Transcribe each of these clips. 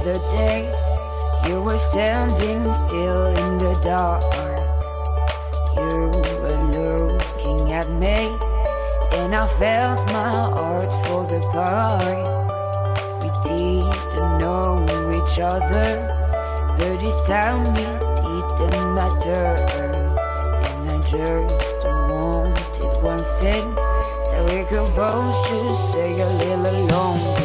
other day, you were standing still in the dark. You were looking at me, and I felt my heart falls apart. We didn't know each other, but this time it didn't matter. And I just wanted one thing, so we could both just stay a little longer.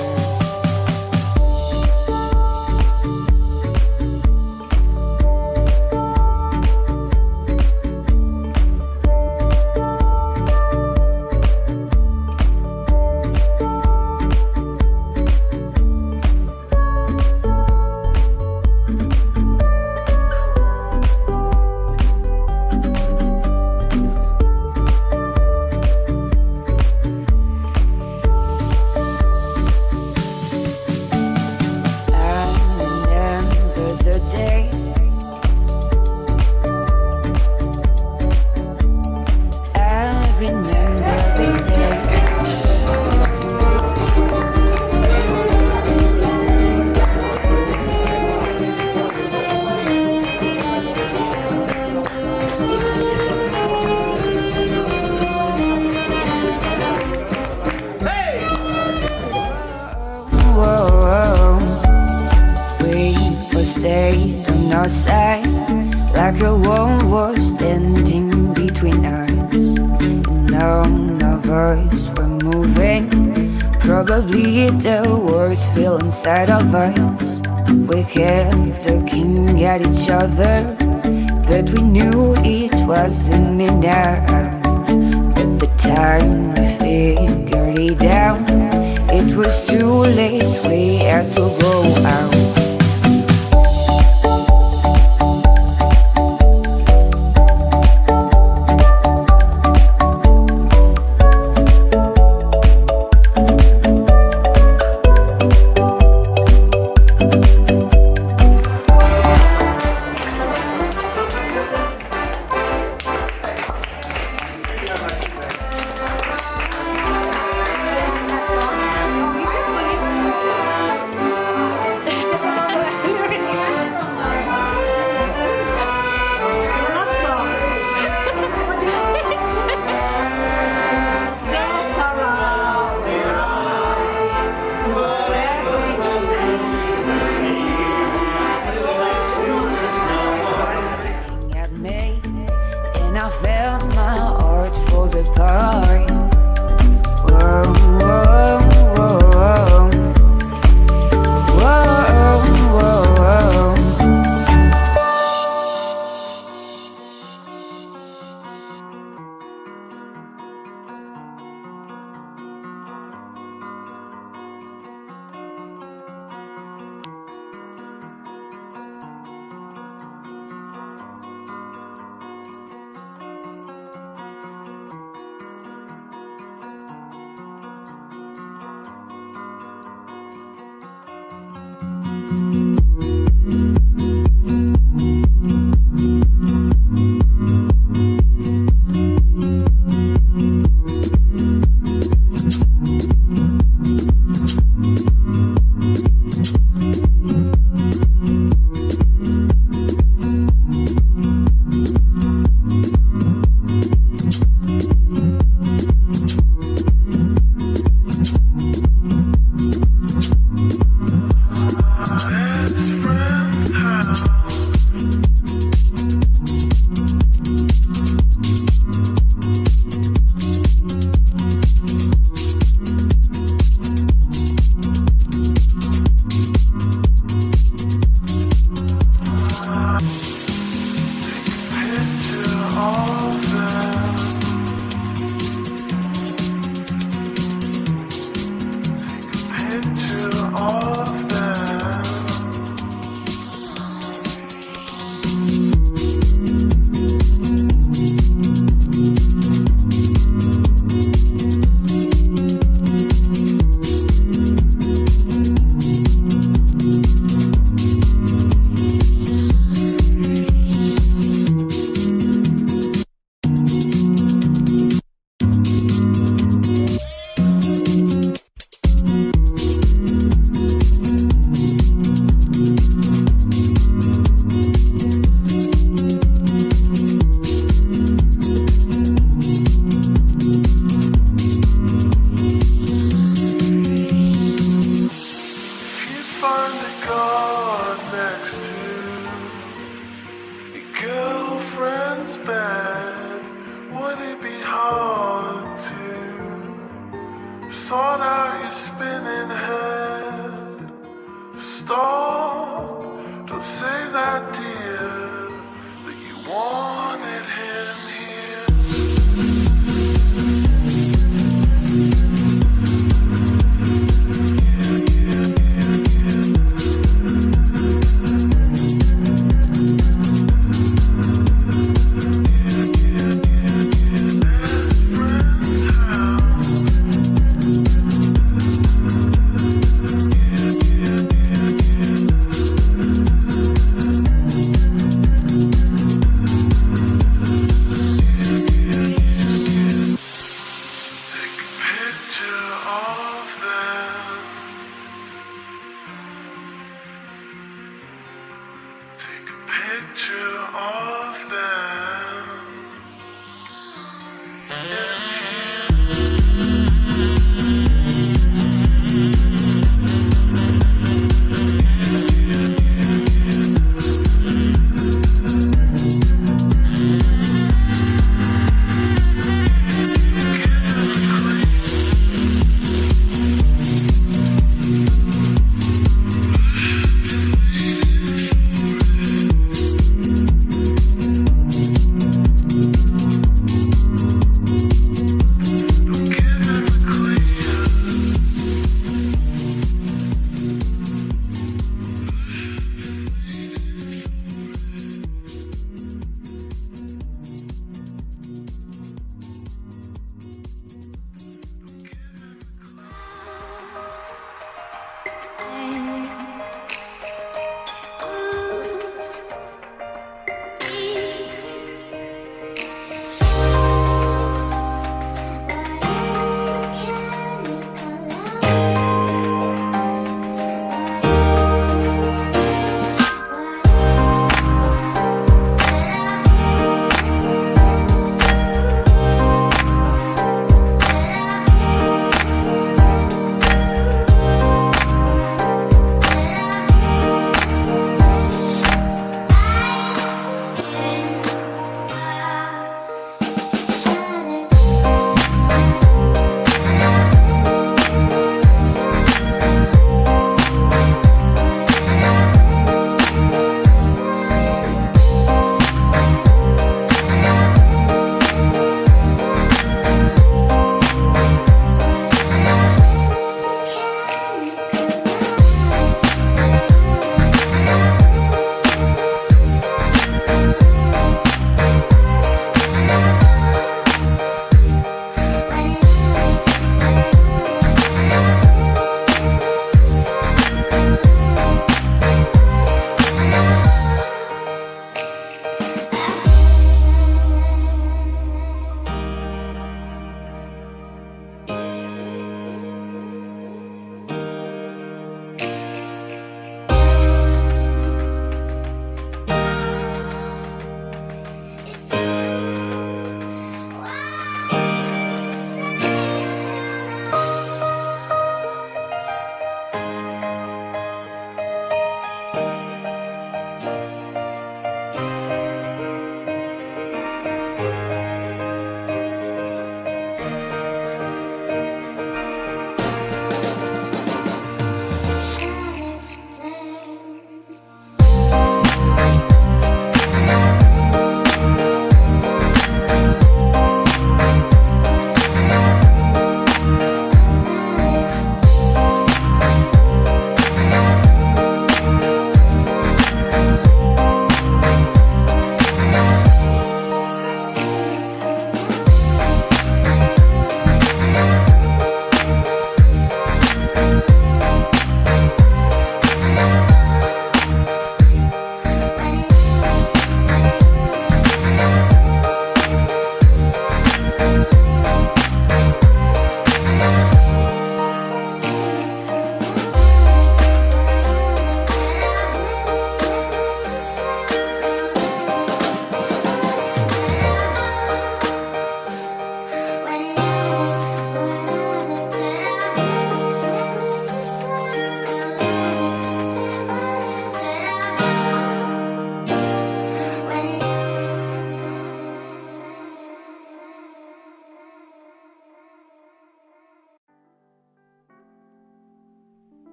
Stayed on our side, like a wall was standing between us. None of us were moving, probably the worst feel inside of us. We kept looking at each other, but we knew it wasn't enough. At the time we figured it out, it was too late, we had to go out. I felt my heart falls apart. Whoa, whoa, whoa, whoa. Whoa, whoa, whoa. stop to say that, dear, that you wanted him here.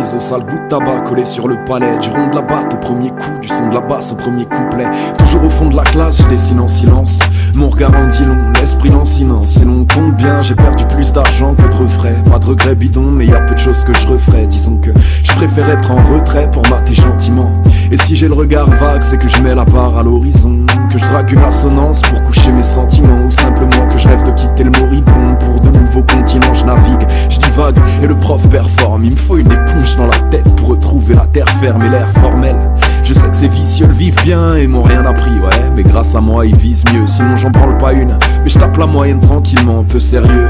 chemise au sale goût de tabac collé sur le palais. Du rond de la batte au premier coup, du son de la basse au premier couplet. Toujours au fond de la classe, je dessine en silence. Mon regard en dit long, l'esprit lancinant. Si l'on compte bien, j'ai perdu plus d'argent que de refrais. Pas de regrets bidons, mais y a peu de choses que je referais. Disons que je préfère être en retrait pour mater gentiment. Et si j'ai le regard vague, c'est que je mets la barre à l'horizon. Que je drague une assonance pour coucher mes sentiments. Ou simplement que je rêve de quitter le moribond. Pour de nouveaux continents je navigue, je divague et le prof performe. Il me faut une éponge dans la tête pour retrouver la terre ferme et l'air formel. Je sais que ces vicieux le vivent bien et m'ont rien appris, ouais. Mais grâce à moi ils visent mieux, sinon j'en branle pas une. Mais je tape la moyenne tranquillement, un peu sérieux.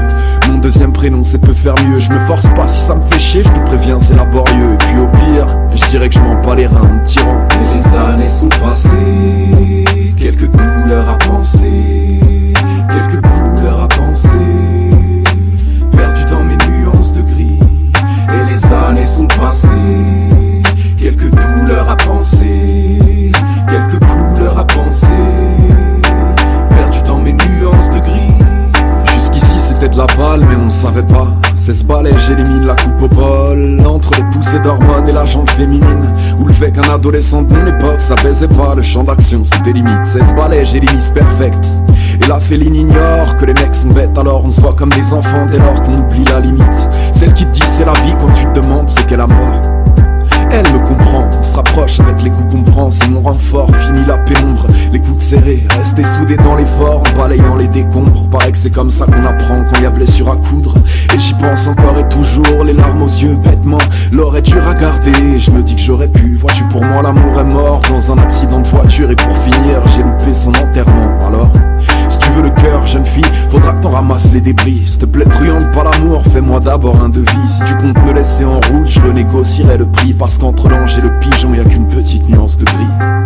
Mon deuxième prénom c'est peut faire mieux. Je me force pas, si ça me fait chier, je te préviens c'est laborieux. Et puis au pire, je dirais que je m'en bats les reins en me tirant. Et les années sont passées, quelques couleurs à penser, quelques couleurs à penser, perdu dans mes nuances de gris. Et les années sont passées, quelques douleurs à penser, quelques couleurs à penser, perdu dans mes nuances de gris. Jusqu'ici c'était de la balle mais on ne savait pas. 16 balais, j'élimine la coupe au bol. Entre les poussées d'hormones et la jante féminine. Ou le fait qu'un adolescent de mon époque ça baisait pas, le champ d'action c'était limite. 16 balais, j'ai les miss perfectes. Et la féline ignore que les mecs sont bêtes. Alors on se voit comme des enfants dès lors qu'on oublie la limite. Celle qui te dit c'est la vie quand tu te demandes ce qu'est la mort. Elle me comprend, on se rapproche avec les coups qu'on prend. C'est mon renfort, fini la pénombre. Les coudes serrés, rester soudés dans l'effort en balayant les décombres. Paraît que c'est comme ça qu'on apprend quand y a blessure à coudre. Et j'y pense encore et toujours, les larmes aux yeux bêtement. L'or est dur à garder, je me dis que j'aurais pu. Vois-tu, pour moi l'amour est mort dans un accident de voiture. Et pour finir, j'ai loupé son enterrement. Alors si tu veux le cœur, jeune fille, faudra que t'en ramasses les débris. S'il te plaît, truande pas l'amour, fais-moi d'abord un devis. Si tu comptes me laisser en route, je renégocierai le prix. Parce qu'entre l'ange et le pigeon, y'a qu'une petite nuance de gris.